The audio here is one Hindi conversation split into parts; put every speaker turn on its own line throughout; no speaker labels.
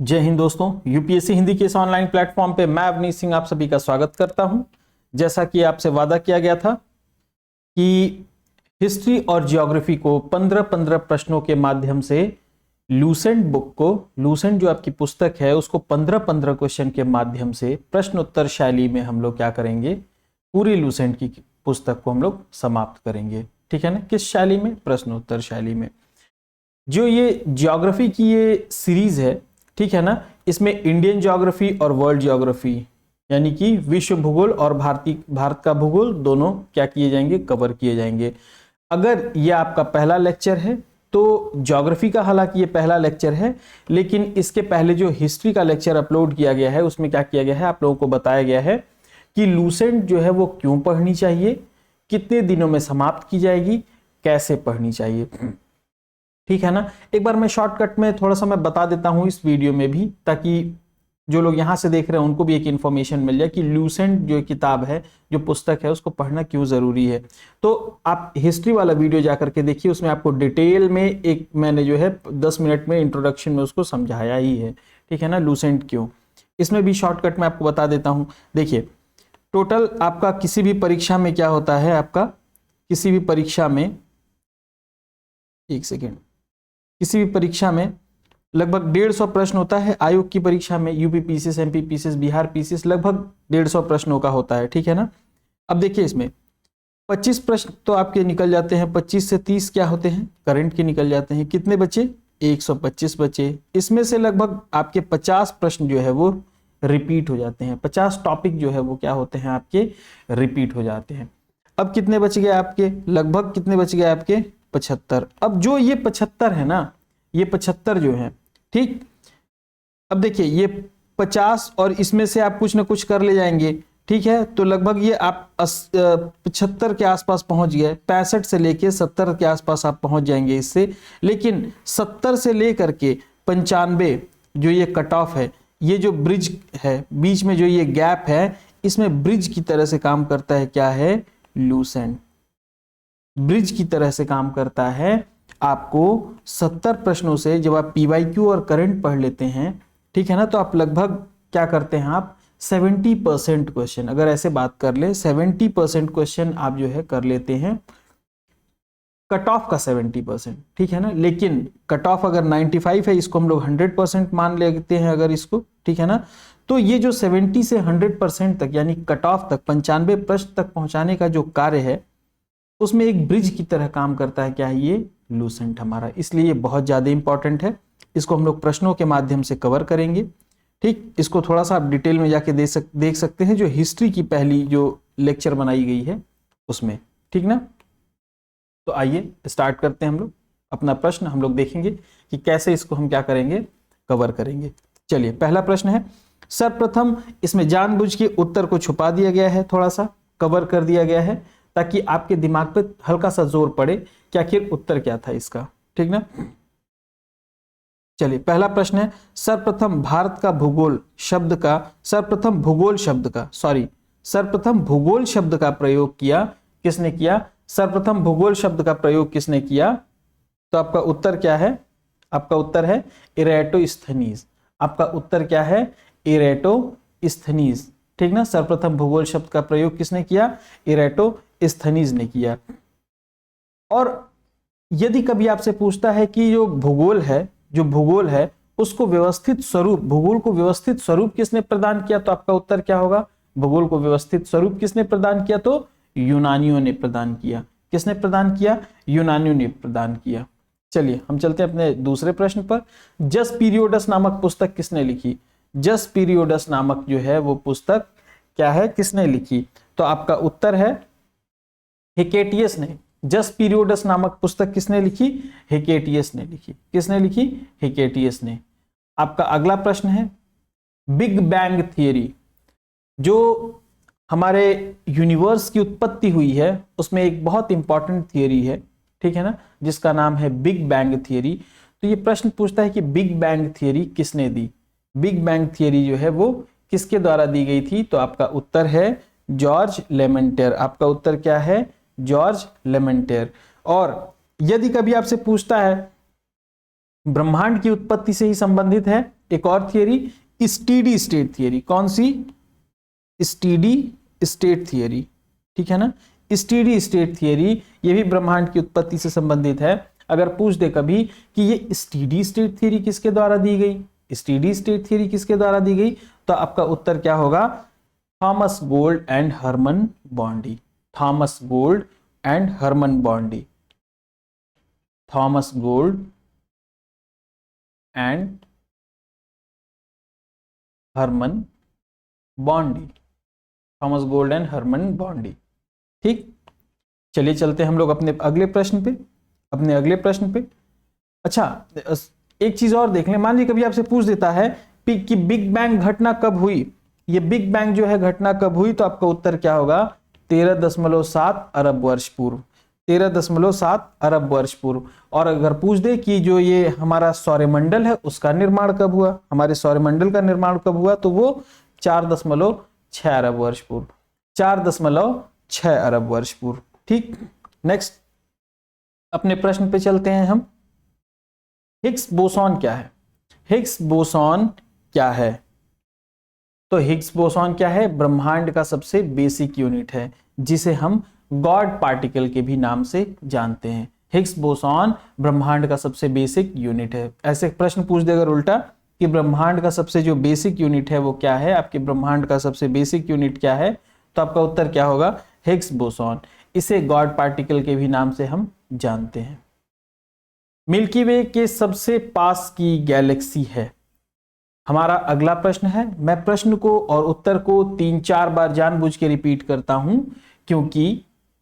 जय हिंद दोस्तों, यूपीएससी हिंदी के इस ऑनलाइन प्लेटफॉर्म पे मैं अवनीश सिंह आप सभी का स्वागत करता हूं। जैसा कि आपसे वादा किया गया था कि हिस्ट्री और ज्योग्राफी को 15-15 प्रश्नों के माध्यम से लूसेंट बुक को, लूसेंट जो आपकी पुस्तक है उसको 15-15 क्वेश्चन के माध्यम से प्रश्नोत्तर शैली में हम लोग क्या करेंगे, पूरी लूसेंट की पुस्तक को हम लोग समाप्त करेंगे। ठीक है ना, किस शैली में? प्रश्नोत्तर शैली में। जो ये ज्योग्राफी की ये सीरीज है, ठीक है ना, इसमें इंडियन ज्योग्राफी और वर्ल्ड ज्योग्राफी यानी कि विश्व भूगोल और भारत का भूगोल दोनों क्या किए जाएंगे, कवर किए जाएंगे। अगर ये आपका पहला लेक्चर है तो ज्योग्राफी का हालांकि ये पहला लेक्चर है, लेकिन इसके पहले जो हिस्ट्री का लेक्चर अपलोड किया गया है उसमें क्या किया गया है, आप लोगों को बताया गया है कि लूसेंट जो है वो क्यों पढ़नी चाहिए, कितने दिनों में समाप्त की जाएगी, कैसे पढ़नी चाहिए। ठीक है ना। एक बार मैं शॉर्टकट में थोड़ा सा मैं बता देता हूं इस वीडियो में भी, ताकि जो लोग यहां से देख रहे हैं उनको भी एक इंफॉर्मेशन मिल जाए कि लूसेंट जो किताब है, जो पुस्तक है, उसको पढ़ना क्यों जरूरी है। तो आप हिस्ट्री वाला वीडियो जाकर के देखिए, उसमें आपको डिटेल में एक मैंने जो है 10 मिनट में इंट्रोडक्शन में उसको समझाया ही है। ठीक है ना, लूसेंट क्यों। इसमें भी शॉर्टकट में आपको बता देता हूं। देखिए, टोटल आपका किसी भी परीक्षा में क्या होता है, आपका किसी भी परीक्षा में, एक सेकेंड, किसी भी परीक्षा में लगभग 150 प्रश्न होता है। आयोग की परीक्षा में UP PCS, MP PCS, Bihar PCS लगभग 150 प्रश्नों का होता है। ठीक है ना। अब देखिए, इसमें 25 प्रश्न तो आपके निकल जाते हैं, 25 से 30 क्या होते हैं, करंट के निकल जाते हैं। कितने बचे? 125 बचे। इसमें से लगभग आपके 50 प्रश्न जो है वो रिपीट हो जाते हैं। 50 टॉपिक जो है वो क्या होते हैं, आपके रिपीट हो जाते हैं। अब कितने बच गए आपके, लगभग कितने बच गए आपके? 75। अब जो ये 75 है ना, ये 75 जो है, ठीक। अब देखिए, ये 50 और इसमें से आप कुछ ना कुछ कर ले जाएंगे। ठीक है, तो लगभग ये आप 75 के आसपास पहुंच गए। 65 से लेके 70 के आसपास आप पहुंच जाएंगे इससे। लेकिन 70 से लेकर के 95 जो ये कट ऑफ है, ये जो ब्रिज है, बीच में जो ये गैप है, इसमें ब्रिज की तरह से काम करता है। क्या है? लूसेंट ब्रिज की तरह से काम करता है। आपको 70 प्रश्नों से जब आप पीवाईक्यू और करंट पढ़ लेते हैं, ठीक है ना, तो आप लगभग क्या करते हैं, आप 70% क्वेश्चन, अगर ऐसे बात कर ले, 70% क्वेश्चन आप जो है कर लेते हैं। कट ऑफ का 70%, ठीक है ना। लेकिन कट ऑफ अगर 95 है, इसको हम लोग 100% मान लेते हैं अगर इसको, ठीक है ना। तो ये जो 70 से 100% तक यानी कट ऑफ तक 95 प्रश्न तक पहुंचाने का जो कार्य है, उसमें एक ब्रिज की तरह काम करता है। क्या है ये? लूसेंट हमारा। इसलिए ये बहुत ज्यादा इंपॉर्टेंट है। इसको हम लोग प्रश्नों के माध्यम से कवर करेंगे। ठीक, इसको थोड़ा सा आप डिटेल में जाके देख सकते हैं जो हिस्ट्री की पहली जो लेक्चर बनाई गई है उसमें। ठीक ना। तो आइए स्टार्ट करते हैं हम लोग अपना प्रश्न। हम लोग देखेंगे कि कैसे इसको हम क्या करेंगे, कवर करेंगे। चलिए, पहला प्रश्न है। सर्वप्रथम इसमें जानबूझ के उत्तर को छुपा दिया गया है, थोड़ा सा कवर कर दिया गया है ताकि आपके दिमाग पे हल्का सा जोर पड़े कि आखिर उत्तर क्या था इसका। ठीक ना। चलिए, पहला प्रश्न है। सर्वप्रथम भारत का भूगोल शब्द का, सर्वप्रथम भूगोल शब्द का प्रयोग किया, किसने किया? सर्वप्रथम भूगोल शब्द का प्रयोग किसने किया? तो आपका उत्तर क्या है? आपका उत्तर है इरेटोस्थनीज। आपका उत्तर क्या है? इरेटोस्थनीज। ठीक ना। सर्वप्रथम भूगोल शब्द का प्रयोग किसने किया? इरेटोस्थनीज ने किया। और यदि कभी आपसे पूछता है कि जो भूगोल है उसको व्यवस्थित स्वरूप, भूगोल को व्यवस्थित स्वरूप किसने प्रदान किया, तो आपका उत्तर क्या होगा? भूगोल को व्यवस्थित स्वरूप किसने प्रदान किया? तो यूनानियों ने प्रदान किया। किसने प्रदान किया? यूनानियों ने प्रदान किया। चलिए, हम चलते हैं अपने दूसरे प्रश्न पर। जस पीरियोडस नामक पुस्तक किसने लिखी? जस पीरियोडस नामक जो है वो पुस्तक क्या है, किसने लिखी? तो आपका उत्तर है हिकेटियस ने। जस पीरियोडस नामक पुस्तक किसने लिखी? हिकेटियस ने लिखी। किसने लिखी? हिकेटियस ने। आपका अगला प्रश्न है। बिग बैंग थियरी, जो हमारे यूनिवर्स की उत्पत्ति हुई है उसमें एक बहुत इंपॉर्टेंट थियरी है, ठीक है ना, जिसका नाम है बिग बैंग थियरी। तो ये प्रश्न पूछता है कि बिग बैंग थियरी किसने दी? बिग बैंग थियरी जो है वो किसके द्वारा दी गई थी? तो आपका उत्तर है जॉर्ज लेमेंटर। आपका उत्तर क्या है? जॉर्ज लेमेंटर। और यदि कभी आपसे पूछता है ब्रह्मांड की उत्पत्ति से ही संबंधित है। एक और थियरी स्टीडी स्टेट थियरी, कौन सी? स्टीडी स्टेट थियरी, ठीक है ना। स्टीडी स्टेट थियरी ये भी ब्रह्मांड की उत्पत्ति से संबंधित है। अगर पूछ दे कभी कि ये स्टीडी स्टेट थियरी किसके द्वारा दी गई, स्टीडी स्टेट थियरी किसके द्वारा दी गई, तो आपका उत्तर क्या होगा? Thomas Gold and Hermann Bondi. Thomas Gold and Hermann Bondi. Thomas Gold and Hermann Bondi. Thomas Gold and Hermann Bondi. ठीक, चलिए चलते हैं हम लोग अपने अगले प्रश्न पे। अच्छा, एक चीज और देख लें। मान लीजिए कभी आपसे पूछ देता है कि बिग बैंग घटना कब हुई, ये बिग बैंग जो है घटना कब हुई, तो आपका उत्तर क्या होगा? 13.7 अरब वर्ष पूर्व। 13.7 अरब वर्ष पूर्व। और अगर पूछ दे कि जो ये हमारा सौरमंडल है उसका निर्माण कब हुआ, हमारे सौरमंडल का निर्माण कब हुआ, तो वो 4.6 अरब वर्ष पूर्व। 4.6 अरब वर्ष पूर्व। ठीक, नेक्स्ट अपने प्रश्न पे चलते हैं हम। हिग्स बोसॉन क्या है? हिग्स बोसॉन क्या है? तो हिग्स बोसॉन क्या है? ब्रह्मांड का सबसे बेसिक यूनिट है, जिसे हम गॉड पार्टिकल के भी नाम से जानते हैं। हिग्स बोसॉन ब्रह्मांड का सबसे बेसिक यूनिट है। ऐसे प्रश्न पूछ देगा उल्टा कि ब्रह्मांड का सबसे जो बेसिक यूनिट है वो क्या है, आपके ब्रह्मांड का सबसे बेसिक यूनिट क्या है, तो आपका उत्तर क्या होगा? Higgs boson. इसे गॉड पार्टिकल के भी नाम से हम जानते हैं। मिल्की वे के सबसे पास की गैलेक्सी है। हमारा अगला प्रश्न है। मैं प्रश्न को और उत्तर को 3-4 बार जानबूझ के रिपीट करता हूं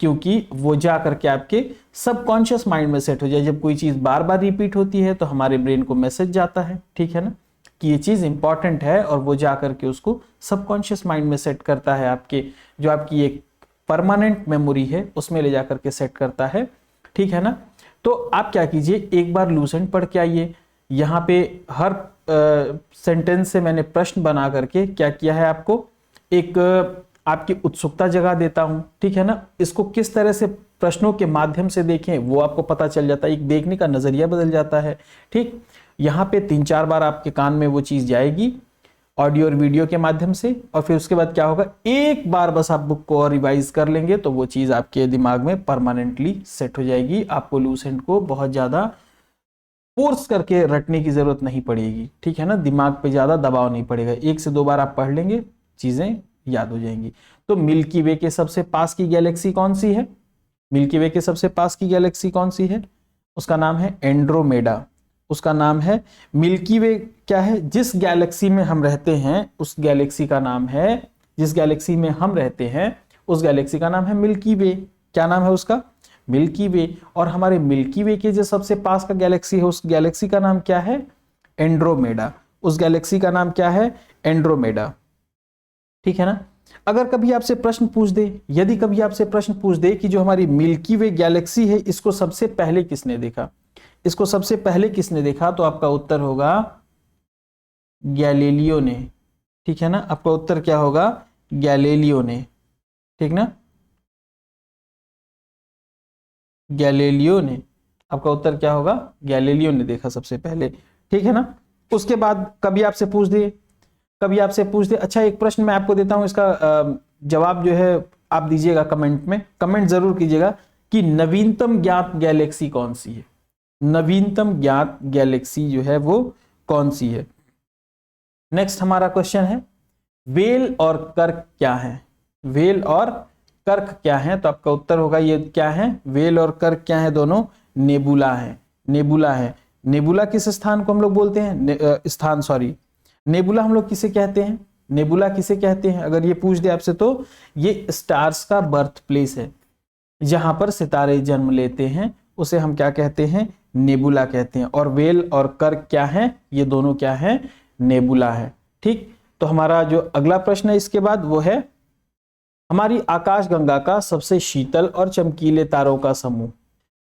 क्योंकि वो जा करके आपके सबकॉन्शियस माइंड में सेट हो जाए। जब कोई चीज बार बार रिपीट होती है तो हमारे ब्रेन को मैसेज जाता है, ठीक है ना, कि ये चीज इंपॉर्टेंट है, और वो जा करके उसको सबकॉन्शियस माइंड में सेट करता है। आपके जो आपकी एक परमानेंट मेमोरी है उसमें ले जा करके सेट करता है, ठीक है ना। तो आप क्या कीजिए, एक बार लूसेंट पढ़ के आइए। यहाँ पे हर सेंटेंस से मैंने प्रश्न बना करके क्या किया है, आपको एक आपकी उत्सुकता जगा देता हूं, ठीक है ना। इसको किस तरह से प्रश्नों के माध्यम से देखें वो आपको पता चल जाता है, एक देखने का नजरिया बदल जाता है। ठीक, यहाँ पे 3-4 बार आपके कान में वो चीज जाएगी ऑडियो और वीडियो के माध्यम से, और फिर उसके बाद क्या होगा, एक बार बस आप बुक को और रिवाइज कर लेंगे तो वो चीज आपके दिमाग में परमानेंटली सेट हो जाएगी। आपको लूसेंट को बहुत ज्यादा फोर्स करके रटने की जरूरत नहीं पड़ेगी, ठीक है ना, दिमाग पे ज्यादा दबाव नहीं पड़ेगा। 1 से 2 बार आप पढ़ लेंगे, चीजें याद हो जाएंगी। तो मिल्की वे के सबसे पास की गैलेक्सी कौन सी है? मिल्की वे के सबसे पास की गैलेक्सी कौन सी है? उसका नाम है एंड्रोमेडा। उसका नाम है मिल्की वे। क्या है? जिस गैलेक्सी में हम रहते हैं उस गैलेक्सी का नाम है, जिस गैलेक्सी में हम रहते हैं उस गैलेक्सी का नाम है मिल्की वे। क्या नाम है उसका? मिल्की वे। और हमारे मिल्की वे के जो सबसे पास का गैलेक्सी है उस गैलेक्सी का नाम क्या है? एंड्रोमेडा। उस गैलेक्सी का नाम क्या है? एंड्रोमेडा, ठीक है ना। अगर कभी आपसे प्रश्न पूछ दे, यदि कभी आपसे प्रश्न पूछ दे कि जो हमारी मिल्की वे गैलेक्सी है इसको सबसे पहले किसने देखा, इसको सबसे पहले किसने देखा, तो आपका उत्तर होगा गैलीलियो ने, ठीक है ना। आपका उत्तर क्या होगा? गैलीलियो ने, ठीक ना, गैलीलियो ने। आपका उत्तर क्या होगा? गैलीलियो ने देखा सबसे पहले, ठीक है ना। उसके बाद कभी आपसे पूछ दे, अच्छा एक प्रश्न मैं आपको देता हूं, इसका जवाब जो है आप दीजिएगा कमेंट में, कमेंट जरूर कीजिएगा कि नवीनतम ज्ञात गैलेक्सी कौन सी है। नवीनतम ज्ञात गैलेक्सी जो है वो कौन सी है। नेक्स्ट हमारा क्वेश्चन है, वेल और कर्क क्या है? वेल और कर्क क्या है? तो आपका उत्तर होगा ये क्या है? वेल और कर्क क्या है? दोनों नेबुला है। नेबुला है। नेबुला किस स्थान को हम लोग बोलते हैं? नेबुला हम लोग किसे कहते हैं? नेबुला किसे कहते हैं? अगर ये पूछ दे आपसे तो ये स्टार्स का बर्थ प्लेस है, जहां पर सितारे जन्म लेते हैं, उसे हम क्या कहते हैं? नेबुला कहते हैं। और वेल और कर्क क्या है? ये दोनों क्या है? नेबुला है। ठीक, तो हमारा जो अगला प्रश्न है इसके बाद वो है, हमारी आकाशगंगा का सबसे शीतल और चमकीले तारों का समूह।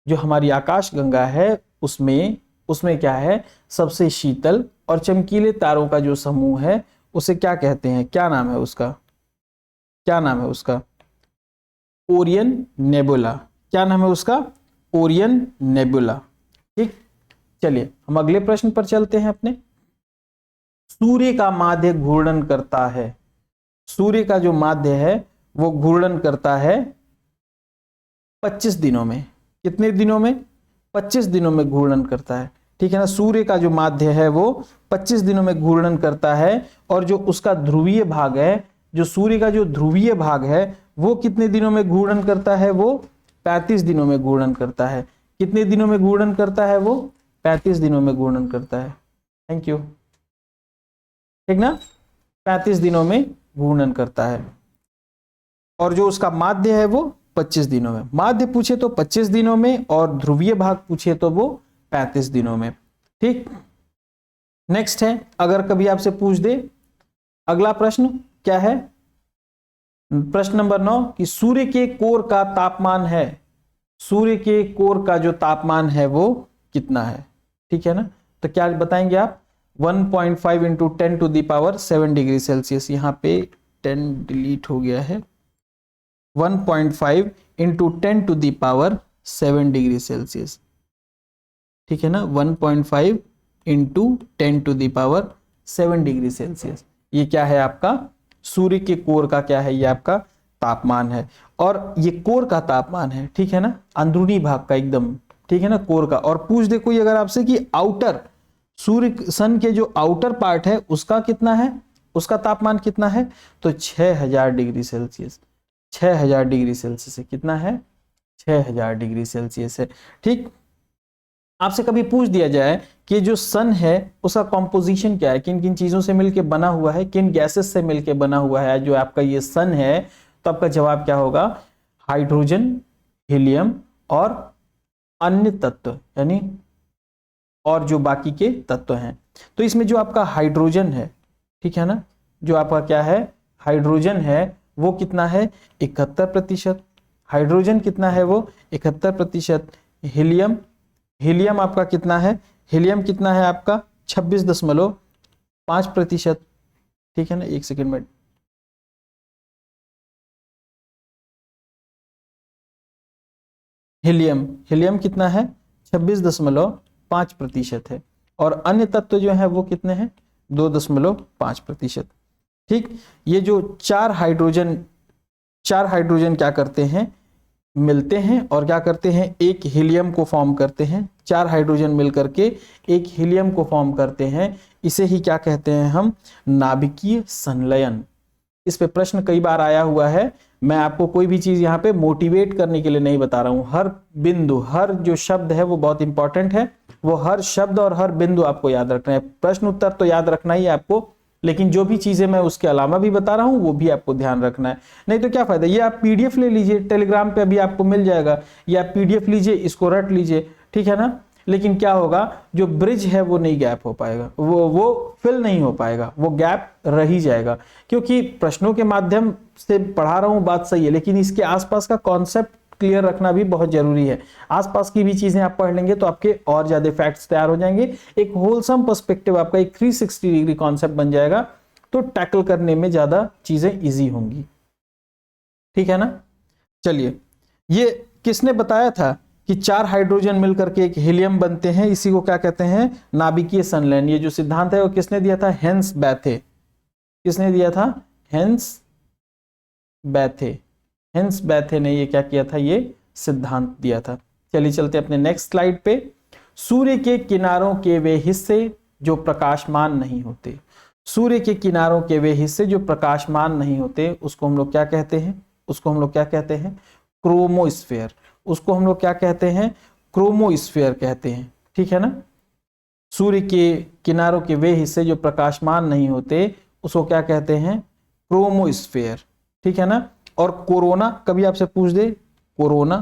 जो हमारी आकाशगंगा है उसमें क्या है? सबसे शीतल और चमकीले तारों का जो समूह है उसे क्या कहते हैं? क्या नाम है उसका? क्या नाम है उसका? Orion nebula. क्या नाम है उसका? Orion nebula. ठीक, चलिए हम अगले प्रश्न पर चलते हैं अपने। सूर्य का माध्य घूर्णन करता है, सूर्य का जो माध्य है वो घूर्णन करता है 25 दिनों में। कितने दिनों में? 25 दिनों में घूर्णन करता है, ठीक है ना। सूर्य का जो माध्य है वो 25 दिनों में घूर्णन करता है, और जो उसका ध्रुवीय भाग है, जो सूर्य का जो ध्रुवीय भाग है वो कितने दिनों में घूर्णन करता है? वो 35 दिनों में घूर्णन करता है। कितने दिनों में घूर्णन करता है? वो 35 दिनों में घूर्णन करता है। थैंक यू, ठीक ना, 35 दिनों में घूर्णन करता है। और जो उसका माध्य है वो 25 दिनों में। माध्य पूछे तो 25 दिनों में, और ध्रुवीय भाग पूछे तो वो 35 दिनों में। ठीक, नेक्स्ट है, अगर कभी आपसे पूछ दे, अगला प्रश्न क्या है? प्रश्न नंबर 9 कि सूर्य के कोर का तापमान है, सूर्य के कोर का जो तापमान है वो कितना है? ठीक है ना, तो क्या बताएंगे आप? 1.5 into 10 to the power 7 degree Celsius. यहां पे 10 डिलीट हो गया है। 1.5 into 10 to the power 7 degree Celsius, ठीक है ना। 1.5 into 10 to the power 7 degree Celsius, ये क्या है आपका? सूर्य के कोर का क्या है? ये आपका तापमान है। और ये कोर का तापमान है, ठीक है ना, अंदरूनी भाग का एकदम, ठीक है ना, कोर का। और पूछ दे कोई अगर आपसे कि आउटर, सूर्य सन के जो आउटर पार्ट है उसका कितना है, उसका तापमान कितना है, तो 6000 डिग्री सेल्सियस। 6000 डिग्री सेल्सियस है। कितना है? 6000 डिग्री सेल्सियस है। ठीक, आपसे कभी पूछ दिया जाए कि जो सन है उसका कॉम्पोजिशन क्या है, किन किन चीजों से मिलकर बना हुआ है, किन गैसेस से मिलकर बना हुआ है जो आपका ये सन है, तो आपका जवाब क्या होगा? हाइड्रोजन, हीलियम और अन्य तत्व, यानी और जो बाकी के तत्व हैं। तो इसमें जो आपका हाइड्रोजन है, ठीक है ना, जो आपका क्या है? हाइड्रोजन है वो कितना है? 71%। हाइड्रोजन कितना है? वो 71%। हीलियम, हीलियम आपका कितना है? हीलियम कितना है आपका? 26.5%। ठीक है ना, एक सेकेंड में, हीलियम, हीलियम कितना है? 26.5% है। और अन्य तत्व जो है वो कितने हैं? 2.5%। ठीक, ये जो चार हाइड्रोजन क्या करते हैं? मिलते हैं और क्या करते हैं? एक हीलियम को फॉर्म करते हैं। चार हाइड्रोजन मिलकर के एक हीलियम को फॉर्म करते हैं। इसे ही क्या कहते हैं हम? नाभिकीय संलयन। इस पे प्रश्न कई बार आया हुआ है। मैं आपको कोई भी चीज यहाँ पे मोटिवेट करने के लिए नहीं बता रहा हूं। हर बिंदु, हर जो शब्द है वो बहुत इंपॉर्टेंट है। वो हर शब्द और हर बिंदु आपको याद रखना है। प्रश्न उत्तर तो याद रखना ही है आपको, लेकिन जो भी चीजें मैं उसके अलावा भी बता रहा हूं वो भी आपको ध्यान रखना है। नहीं तो क्या फायदा? ये आप पीडीएफ ले लीजिए, टेलीग्राम पे अभी आपको मिल जाएगा, या आप पीडीएफ लीजिए, इसको रट लीजिए, ठीक है ना। लेकिन क्या होगा? जो ब्रिज है वो नहीं गैप हो पाएगा, वो फिल नहीं हो पाएगा, वो गैप रह ही जाएगा। क्योंकि प्रश्नों के माध्यम से पढ़ा रहा हूं, बात सही है, लेकिन इसके आसपास का कॉन्सेप्ट क्लियर रखना भी बहुत जरूरी है। आसपास की भी चीजें आप पढ़ लेंगे तो आपके और ज्यादा फैक्ट्स तैयार हो जाएंगे। एक होलसम पर्सपेक्टिव, आपका एक 360 डिग्री कॉन्सेप्ट बन जाएगा, तो टैकल करने में ज्यादा चीजें इजी होंगी। ठीक है ना। चलिए, ये किसने बताया था कि चार हाइड्रोजन मिलकर के एक हीलियम बनते हैं? इसी को क्या कहते हैं? नाभिकीय संलयन। ये जो सिद्धांत है वो किसने दिया था? हेंस बैथे। किसने दिया था? हेंस बैथे। हेंस बैथे ने ये क्या किया था? ये सिद्धांत दिया था। चलिए चलते अपने नेक्स्ट स्लाइड पे। सूर्य के किनारों के वे हिस्से जो प्रकाशमान नहीं होते, सूर्य के किनारों के वे हिस्से जो प्रकाशमान नहीं होते, उसको हम लोग क्या कहते हैं? उसको हम लोग क्या कहते हैं? क्रोमोस्फेयर। उसको हम लोग क्या कहते हैं? क्रोमोस्फेयर कहते हैं। ठीक है ना। सूर्य के किनारों के वे हिस्से जो प्रकाशमान नहीं होते उसको क्या कहते हैं? क्रोमोस्फेयर। ठीक है ना। और कोरोना, कभी आपसे पूछ दे, कोरोना,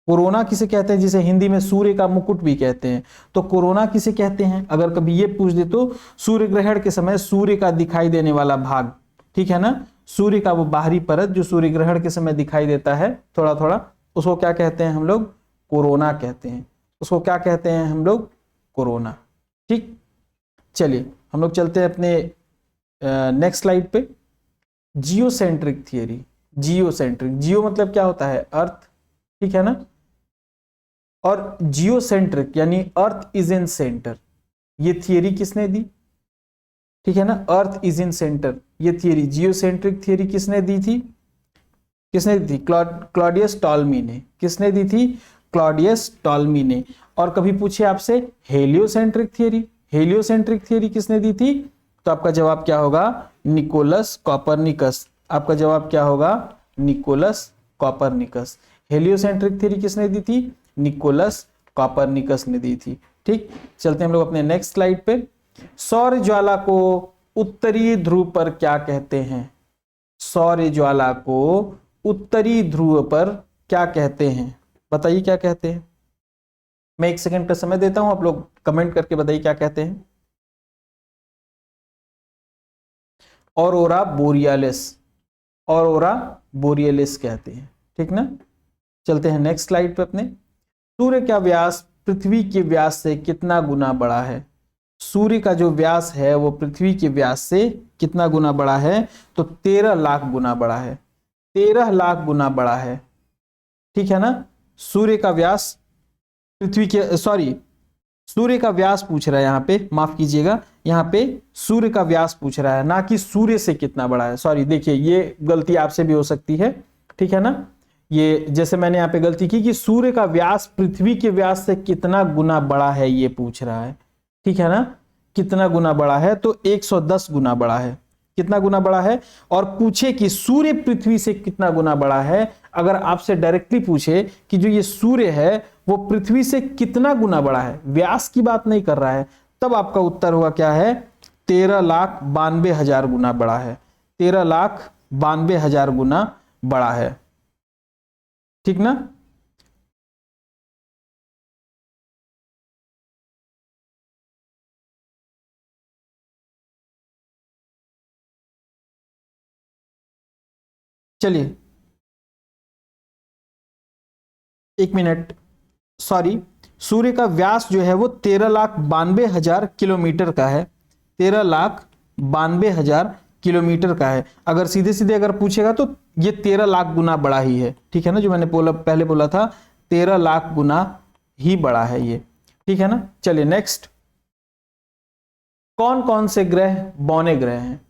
कोरोना किसे कहते हैं? जिसे हिंदी में सूर्य का मुकुट भी कहते हैं, तो कोरोना किसे कहते हैं? अगर कभी ये पूछ दे तो सूर्य ग्रहण के समय सूर्य का दिखाई देने वाला भाग, ठीक है ना, सूर्य का वो बाहरी परत जो सूर्य ग्रहण के समय दिखाई देता है थोड़ा थोड़ा, उसको क्या कहते हैं हम लोग? कोरोना कहते हैं। उसको क्या कहते हैं हम लोग? कोरोना। ठीक, चलिए हम लोग चलते हैं अपने नेक्स्ट स्लाइड पे। Geocentric theory. जियोसेंट्रिक, जियो मतलब क्या होता है? अर्थ, ठीक है ना, और जियोसेंट्रिक यानी अर्थ इज इन सेंटर, ये थियरी किसने दी? ठीक है ना, अर्थ इज इन सेंटर ये थियरी, जियोसेंट्रिक थियरी किसने दी थी? किसने दी थी? क्लॉडियस टॉल्मी ने। किसने दी थी? क्लॉडियस टॉल्मी ने। और कभी पूछे आपसे हेलियोसेंट्रिक थियरी, हेलियोसेंट्रिक थियरी किसने दी थी? तो आपका जवाब क्या होगा? Nicolaus Copernicus. आपका जवाब क्या होगा? Nicolaus Copernicus. हेलियोसेंट्रिक थियरी किसने दी थी? निकोलस कॉपरनिकस ने दी थी। ठीक, चलते हैं हम लोग अपने नेक्स्ट स्लाइड पे। सौर ज्वाला को उत्तरी ध्रुव पर क्या कहते हैं? सौर ज्वाला को उत्तरी ध्रुव पर क्या कहते हैं? बताइए क्या कहते हैं। मैं 1 सेकंड का समय देता हूं, आप लोग कमेंट करके बताइए क्या कहते हैं। ऑरोरा बोरियालिस, ऑरोरा बोरियालिस कहते हैं। ठीक ना, चलते हैं नेक्स्ट स्लाइड पे अपने। सूर्य का व्यास पृथ्वी के व्यास से कितना गुना बड़ा है? सूर्य का जो व्यास है वो पृथ्वी के व्यास से कितना गुना बड़ा है? तो 13 लाख गुना बड़ा है। 13 लाख गुना बड़ा है। ठीक है ना, सूर्य का व्यास पृथ्वी के, सॉरी सूर्य का व्यास पूछ रहा है यहाँ पे, माफ कीजिएगा, यहाँ पे सूर्य का व्यास पूछ रहा है, ना कि सूर्य से कितना बड़ा है। सॉरी, देखिए ये गलती आपसे भी हो सकती है। ठीक है ना, ये जैसे मैंने यहाँ पे गलती की कि सूर्य का व्यास पृथ्वी के व्यास से कितना गुना बड़ा है ये पूछ रहा है। ठीक है ना, कितना गुना बड़ा है? तो 110 गुना बड़ा है। कितना गुना बड़ा है? और पूछे कि सूर्य पृथ्वी से कितना गुना बड़ा है, अगर आपसे डायरेक्टली पूछे कि जो ये सूर्य है वो पृथ्वी से कितना गुना बड़ा है, व्यास की बात नहीं कर रहा है, तब आपका उत्तर हुआ क्या है? 13,92,000 गुना बड़ा है। 13,92,000 गुना बड़ा है। ठीक ना, चलिए 1 मिनट, सॉरी, सूर्य का व्यास जो है वो 13,92,000 किलोमीटर का है। 13,92,000 किलोमीटर का है। अगर सीधे सीधे अगर पूछेगा तो ये 13 लाख गुना बड़ा ही है। ठीक है ना, जो मैंने पहले बोला था 13 लाख गुना ही बड़ा है ये। ठीक है ना, चलिए नेक्स्ट। कौन कौन से ग्रह बौने ग्रह हैं?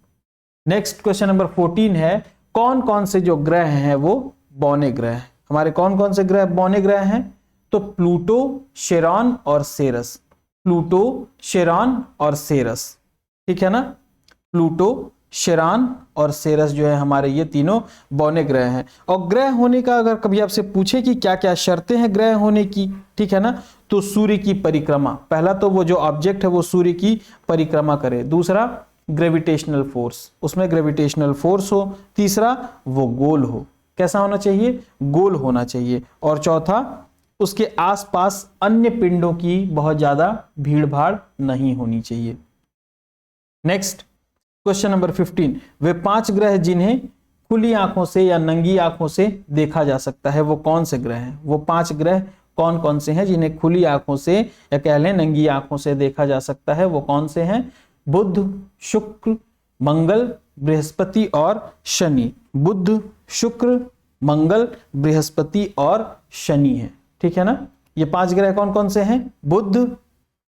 नेक्स्ट क्वेश्चन नंबर 14 है, कौन कौन से जो ग्रह हैं वो बौने ग्रह हैं? हमारे कौन कौन से ग्रह बौने ग्रह हैं? तो प्लूटो, शेरॉन और सेरस। प्लूटो, शेरॉन और सेरस। ठीक है ना, प्लूटो, शेरॉन और सेरस जो है हमारे ये तीनों बौने ग्रह हैं। और ग्रह होने का अगर कभी आपसे पूछे कि क्या क्या शर्तें हैं ग्रह होने की, ठीक है ना, तो सूर्य की परिक्रमा, पहला तो वो जो ऑब्जेक्ट है वो सूर्य की परिक्रमा करे। दूसरा ग्रेविटेशनल फोर्स, उसमें ग्रेविटेशनल फोर्स हो। तीसरा वो गोल हो, कैसा होना चाहिए? गोल होना चाहिए। और चौथा उसके आसपास अन्य पिंडों की बहुत ज्यादा भीड़ भाड़ नहीं होनी चाहिए। नेक्स्ट क्वेश्चन नंबर 15, वे 5 ग्रह जिन्हें खुली आंखों से या नंगी आंखों से देखा जा सकता है वो कौन से ग्रह हैं? वो 5 ग्रह कौन कौन से हैं जिन्हें खुली आंखों से या कह लें नंगी आंखों से देखा जा सकता है? वो कौन से हैं? बुध, शुक्र, मंगल, बृहस्पति और शनि। बुध, शुक्र, मंगल, बृहस्पति और शनि है। ठीक है ना, ये 5 ग्रह कौन कौन से हैं?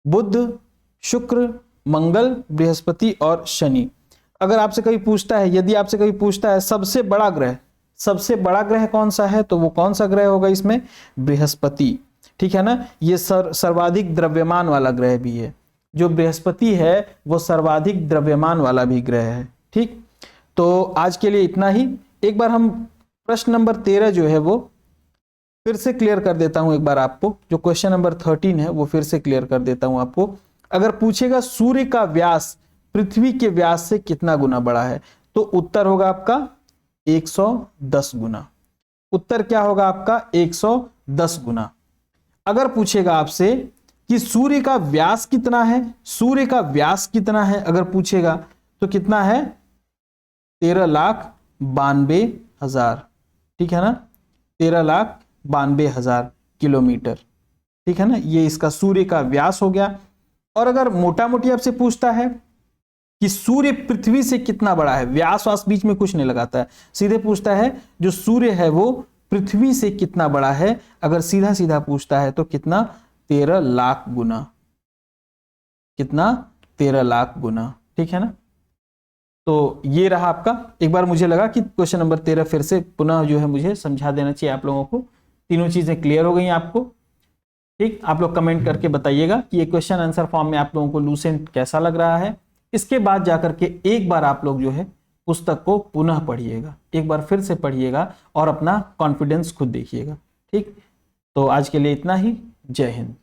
बुध, शुक्र, मंगल, बृहस्पति और शनि। अगर आपसे कभी पूछता है, यदि आपसे कभी पूछता है सबसे बड़ा ग्रह कौन सा है, तो वो कौन सा ग्रह होगा इसमें? बृहस्पति। ठीक है ना, ये सर्वाधिक द्रव्यमान वाला ग्रह भी है। जो बृहस्पति है वो सर्वाधिक द्रव्यमान वाला भी ग्रह है। ठीक, तो आज के लिए इतना ही। एक बार हम प्रश्न नंबर 13 जो है वो फिर से क्लियर कर देता हूं एक बार आपको। जो क्वेश्चन नंबर 13 है वो फिर से क्लियर कर देता हूं आपको। अगर पूछेगा सूर्य का व्यास पृथ्वी के व्यास से कितना गुना बड़ा है, तो उत्तर होगा आपका 110 गुना। उत्तर क्या होगा आपका? 110 गुना। अगर पूछेगा आपसे कि सूर्य का व्यास कितना है, सूर्य का व्यास कितना है अगर पूछेगा, तो कितना है? 13,92,000। ठीक है ना, 13,92,000 किलोमीटर। ठीक है ना, ये इसका सूर्य का व्यास हो गया। और अगर मोटा मोटी आपसे पूछता है कि सूर्य पृथ्वी से कितना बड़ा है, व्यास वास बीच में कुछ नहीं लगाता है, सीधे पूछता है जो सूर्य है वो पृथ्वी से कितना बड़ा है? अगर सीधा सीधा पूछता है तो कितना? 13 लाख गुना। कितना? 13 लाख गुना। ठीक है ना? तो ये रहा आपका। एक बार मुझे लगा कि क्वेश्चन नंबर 13 फिर से पुनः जो है मुझे समझा देना चाहिए आप लोगों को। तीनों चीजें क्लियर हो गई आपको? ठीक, आप लोग कमेंट करके बताइएगा कि ये क्वेश्चन आंसर फॉर्म में आप लोगों को लूसेंट कैसा लग रहा है। इसके बाद जाकर के एक बार आप लोग जो है पुस्तक को पुनः पढ़िएगा, एक बार फिर से पढ़िएगा और अपना कॉन्फिडेंस खुद देखिएगा। ठीक, तो आज के लिए इतना ही। जय हिंद।